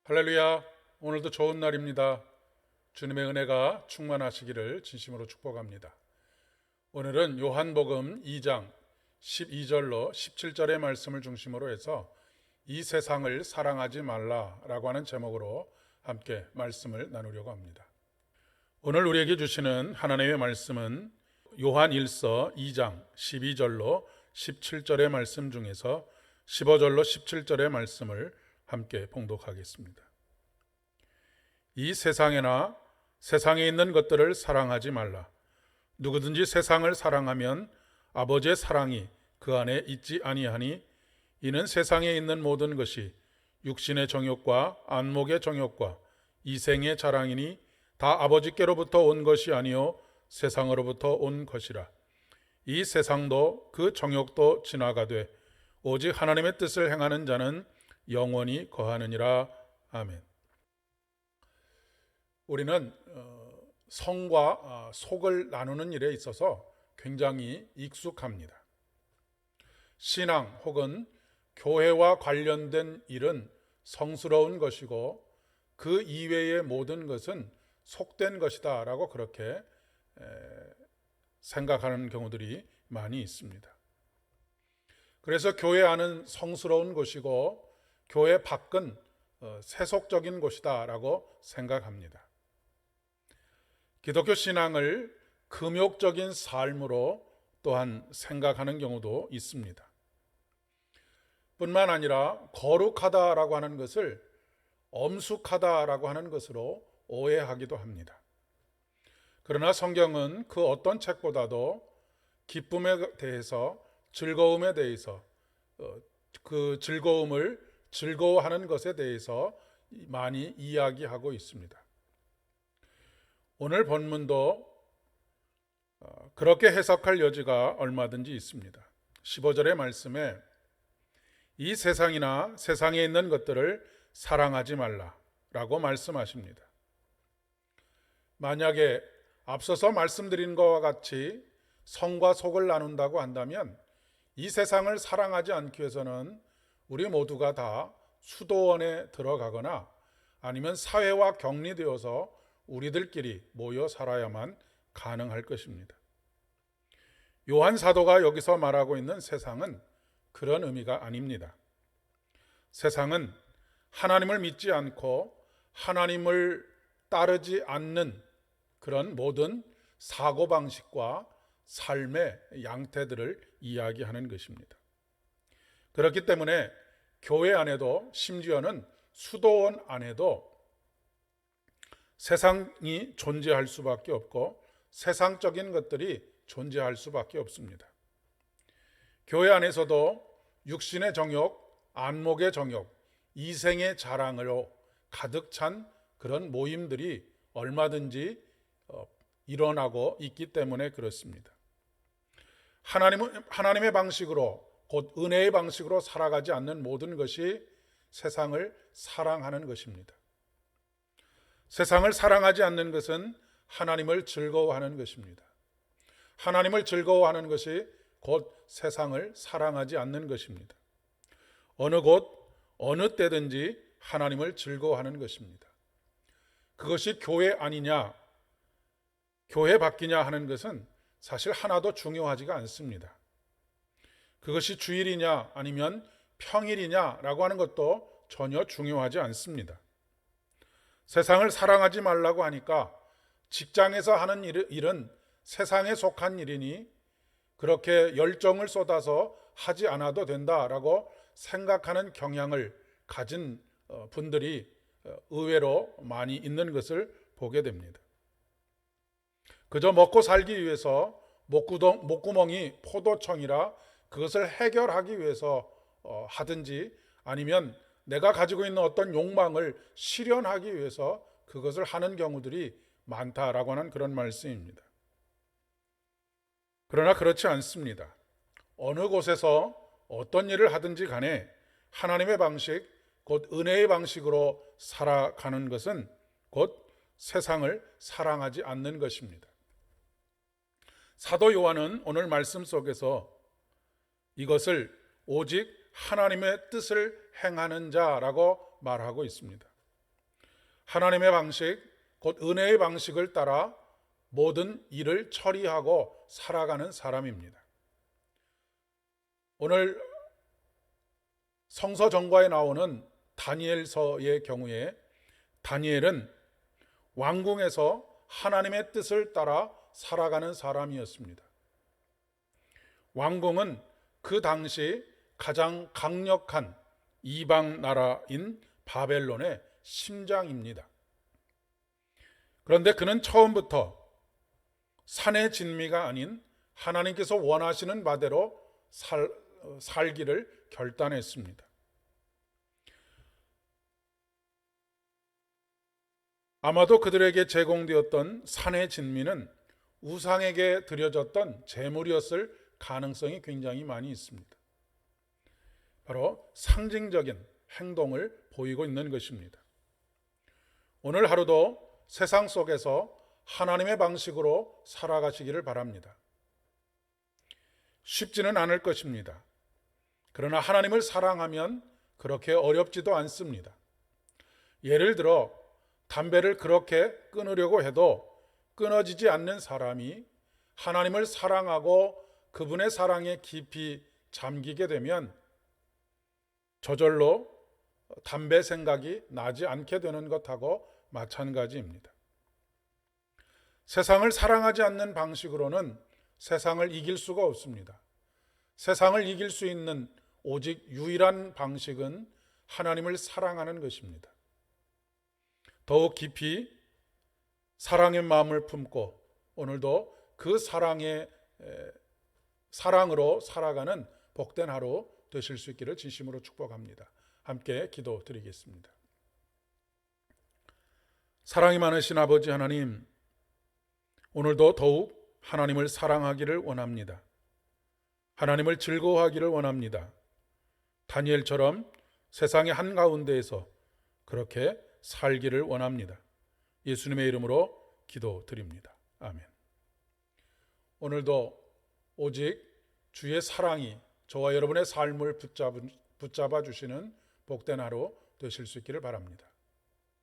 할렐루야. 오늘도 좋은 날입니다. 주님의 은혜가 충만하시기를 진심으로 축복합니다. 오늘은 요한복음 2장 12절로 17절의 말씀을 중심으로 해서 이 세상을 사랑하지 말라라고 하는 제목으로 함께 말씀을 나누려고 합니다. 오늘 우리에게 주시는 하나님의 말씀은 요한 1서 2장 12절로 17절의 말씀 중에서 15절로 17절의 말씀을 함께 봉독하겠습니다. 이 세상에나 세상에 있는 것들을 사랑하지 말라. 누구든지 세상을 사랑하면 아버지의 사랑이 그 안에 있지 아니하니 이는 세상에 있는 모든 것이 육신의 정욕과 안목의 정욕과 이생의 자랑이니 다 아버지께로부터 온 것이 아니요 세상으로부터 온 것이라. 이 세상도 그 정욕도 지나가되 오직 하나님의 뜻을 행하는 자는 영원히 거하느니라. 아멘. 우리는 성과 속을 나누는 일에 있어서 굉장히 익숙합니다. 신앙 혹은 교회와 관련된 일은 성스러운 것이고 그 이외의 모든 것은 속된 것이다 라고 그렇게 생각하는 경우들이 많이 있습니다. 그래서 교회 안은 성스러운 곳이고 교회 밖은 세속적인 곳이다 라고 생각합니다. 기독교 신앙을 금욕적인 삶으로 또한 생각하는 경우도 있습니다. 뿐만 아니라 거룩하다라고 하는 것을 엄숙하다라고 하는 것으로 오해하기도 합니다. 그러나 성경은 그 어떤 책보다도 기쁨에 대해서, 즐거움에 대해서, 그 즐거움을 즐거워하는 것에 대해서 많이 이야기하고 있습니다. 오늘 본문도 그렇게 해석할 여지가 얼마든지 있습니다. 15절의 말씀에 이 세상이나 세상에 있는 것들을 사랑하지 말라라고 말씀하십니다. 만약에 앞서서 말씀드린 것과 같이 성과 속을 나눈다고 한다면 이 세상을 사랑하지 않기 위해서는 우리 모두가 다 수도원에 들어가거나 아니면 사회와 격리되어서 우리들끼리 모여 살아야만 가능할 것입니다. 요한 사도가 여기서 말하고 있는 세상은 그런 의미가 아닙니다. 세상은 하나님을 믿지 않고 하나님을 따르지 않는 그런 모든 사고방식과 삶의 양태들을 이야기하는 것입니다. 그렇기 때문에 교회 안에도 심지어는 수도원 안에도 세상이 존재할 수밖에 없고 세상적인 것들이 존재할 수밖에 없습니다. 교회 안에서도 육신의 정욕, 안목의 정욕, 이생의 자랑으로 가득 찬 그런 모임들이 얼마든지 일어나고 있기 때문에 그렇습니다. 하나님의 방식으로 곧 은혜의 방식으로 살아가지 않는 모든 것이 세상을 사랑하는 것입니다. 세상을 사랑하지 않는 것은 하나님을 즐거워하는 것입니다. 하나님을 즐거워하는 것이 곧 세상을 사랑하지 않는 것입니다. 어느 곳, 어느 때든지 하나님을 즐거워하는 것입니다. 그것이 교회 아니냐, 교회 밖이냐 하는 것은 사실 하나도 중요하지가 않습니다. 그것이 주일이냐 아니면 평일이냐라고 하는 것도 전혀 중요하지 않습니다. 세상을 사랑하지 말라고 하니까 직장에서 하는 일은 세상에 속한 일이니 그렇게 열정을 쏟아서 하지 않아도 된다라고 생각하는 경향을 가진 분들이 의외로 많이 있는 것을 보게 됩니다. 그저 먹고 살기 위해서 목구멍이 포도청이라 그것을 해결하기 위해서 하든지 아니면 내가 가지고 있는 어떤 욕망을 실현하기 위해서 그것을 하는 경우들이 많다라고 하는 그런 말씀입니다. 그러나 그렇지 않습니다. 어느 곳에서 어떤 일을 하든지 간에 하나님의 방식, 곧 은혜의 방식으로 살아가는 것은 곧 세상을 사랑하지 않는 것입니다. 사도 요한은 오늘 말씀 속에서 이것을 오직 하나님의 뜻을 행하는 자라고 말하고 있습니다. 하나님의 방식, 곧 은혜의 방식을 따라 모든 일을 처리하고 살아가는 사람입니다. 오늘 성서 정과에 나오는 다니엘서의 경우에 다니엘은 왕궁에서 하나님의 뜻을 따라 살아가는 사람이었습니다. 왕궁은 그 당시 가장 강력한 이방 나라인 바벨론의 심장입니다. 그런데 그는 처음부터 산의 진미가 아닌 하나님께서 원하시는 바대로 살기를 결단했습니다. 아마도 그들에게 제공되었던 산의 진미는 우상에게 드려졌던 제물이었을 가능성이 굉장히 많이 있습니다. 바로 상징적인 행동을 보이고 있는 것입니다. 오늘 하루도 세상 속에서 하나님의 방식으로 살아가시기를 바랍니다. 쉽지는 않을 것입니다. 그러나 하나님을 사랑하면 그렇게 어렵지도 않습니다. 예를 들어 담배를 그렇게 끊으려고 해도 끊어지지 않는 사람이 하나님을 사랑하고 그분의 사랑에 깊이 잠기게 되면 저절로 담배 생각이 나지 않게 되는 것하고 마찬가지입니다. 세상을 사랑하지 않는 방식으로는 세상을 이길 수가 없습니다. 세상을 이길 수 있는 오직 유일한 방식은 하나님을 사랑하는 것입니다. 더욱 깊이 사랑의 마음을 품고 오늘도 그 사랑으로 살아가는 복된 하루 되실 수 있기를 진심으로 축복합니다. 함께 기도드리겠습니다. 사랑이 많으신 아버지 하나님, 오늘도 더욱 하나님을 사랑하기를 원합니다. 하나님을 즐거워하기를 원합니다. 다니엘처럼 세상의 한가운데에서 그렇게 살기를 원합니다. 예수님의 이름으로 기도드립니다. 아멘. 오늘도 오직 주의 사랑이 저와 여러분의 삶을 붙잡아 주시는 복된 하루 되실 수 있기를 바랍니다.